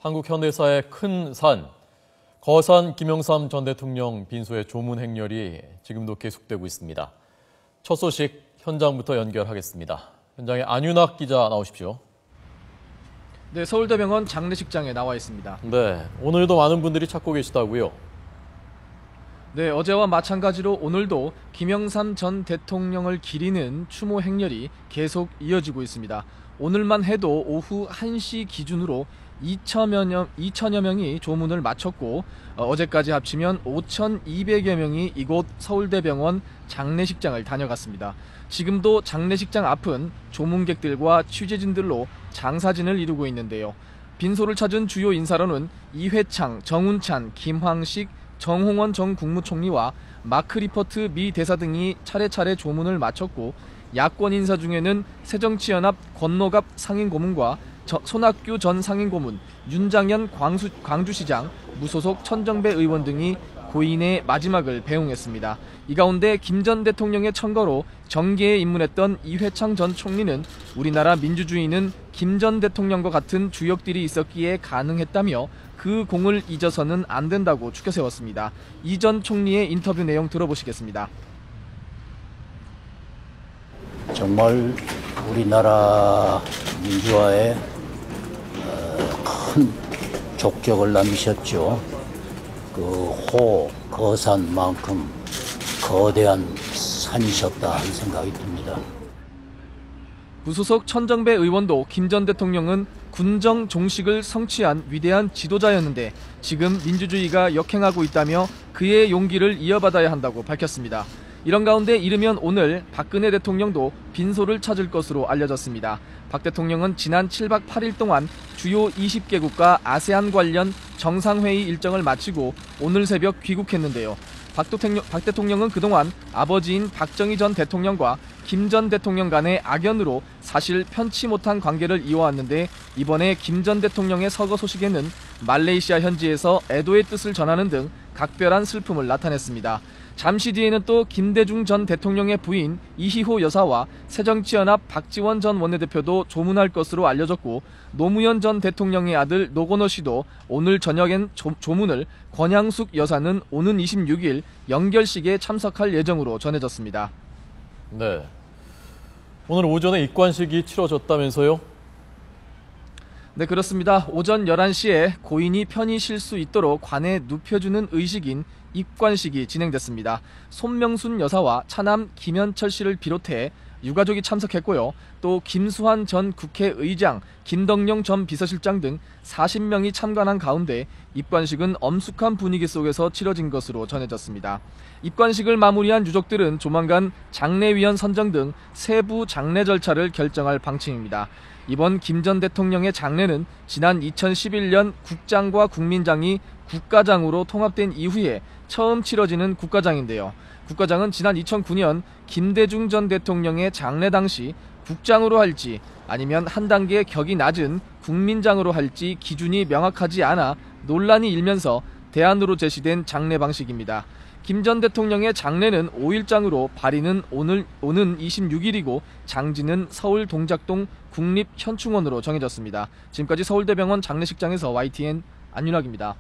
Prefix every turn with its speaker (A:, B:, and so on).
A: 한국 현대사의 큰 산, 거산 김영삼 전 대통령 빈소의 조문 행렬이 지금도 계속되고 있습니다. 첫 소식 현장부터 연결하겠습니다. 현장에 안윤학 기자 나오십시오.
B: 네, 서울대병원 장례식장에 나와 있습니다.
A: 네, 오늘도 많은 분들이 찾고 계시다고요?
B: 네, 어제와 마찬가지로 오늘도 김영삼 전 대통령을 기리는 추모 행렬이 계속 이어지고 있습니다. 오늘만 해도 오후 1시 기준으로 2천여 명이 조문을 마쳤고 어제까지 합치면 5,200여 명이 이곳 서울대병원 장례식장을 다녀갔습니다. 지금도 장례식장 앞은 조문객들과 취재진들로 장사진을 이루고 있는데요. 빈소를 찾은 주요 인사로는 이회창, 정운찬, 김황식, 정홍원 전 국무총리와 마크 리퍼트 미 대사 등이 차례차례 조문을 마쳤고 야권 인사 중에는 새정치연합 권노갑 상임고문과 손학규 전 상임고문, 윤장현 광주시장, 무소속 천정배 의원 등이 고인의 마지막을 배웅했습니다. 이 가운데 김 전 대통령의 청거로 정계에 입문했던 이회창 전 총리는 우리나라 민주주의는 김 전 대통령과 같은 주역들이 있었기에 가능했다며 그 공을 잊어서는 안 된다고 추켜 세웠습니다. 이 전 총리의 인터뷰 내용 들어보시겠습니다.
C: 정말 우리나라 민주화에 큰 족적을 남기셨죠. 그 거산만큼 거대한 산이셨다 하는 생각이 듭니다.
B: 무소속 천정배 의원도 김 전 대통령은 군정 종식을 성취한 위대한 지도자였는데 지금 민주주의가 역행하고 있다며 그의 용기를 이어받아야 한다고 밝혔습니다. 이런 가운데 이르면 오늘 박근혜 대통령도 빈소를 찾을 것으로 알려졌습니다. 박 대통령은 지난 7박 8일 동안 주요 20개국과 아세안 관련 정상회의 일정을 마치고 오늘 새벽 귀국했는데요. 박 대통령은 그동안 아버지인 박정희 전 대통령과 김 전 대통령 간의 악연으로 사실 편치 못한 관계를 이어왔는데 이번에 김 전 대통령의 서거 소식에는 말레이시아 현지에서 애도의 뜻을 전하는 등 각별한 슬픔을 나타냈습니다. 잠시 뒤에는 또 김대중 전 대통령의 부인 이희호 여사와 새정치연합 박지원 전 원내대표도 조문할 것으로 알려졌고 노무현 전 대통령의 아들 노건호 씨도 오늘 저녁엔 조문을, 권양숙 여사는 오는 26일 연결식에 참석할 예정으로 전해졌습니다.
A: 네, 오늘 오전에 입관식이 치러졌다면서요?
B: 네, 그렇습니다. 오전 11시에 고인이 편히 쉴 수 있도록 관에 눕혀주는 의식인 입관식이 진행됐습니다. 손명순 여사와 차남 김현철 씨를 비롯해 유가족이 참석했고요. 또 김수환 전 국회의장, 김덕영 전 비서실장 등 40명이 참관한 가운데 입관식은 엄숙한 분위기 속에서 치러진 것으로 전해졌습니다. 입관식을 마무리한 유족들은 조만간 장례위원 선정 등 세부 장례 절차를 결정할 방침입니다. 이번 김 전 대통령의 장례는 지난 2011년 국장과 국민장이 국가장으로 통합된 이후에 처음 치러지는 국가장인데요. 국가장은 지난 2009년 김대중 전 대통령의 장례 당시 국장으로 할지 아니면 한 단계 격이 낮은 국민장으로 할지 기준이 명확하지 않아 논란이 일면서 대안으로 제시된 장례 방식입니다. 김 전 대통령의 장례는 5일장으로 발인은 오는 26일이고 장지는 서울 동작동 국립현충원으로 정해졌습니다. 지금까지 서울대병원 장례식장에서 YTN 안윤학입니다.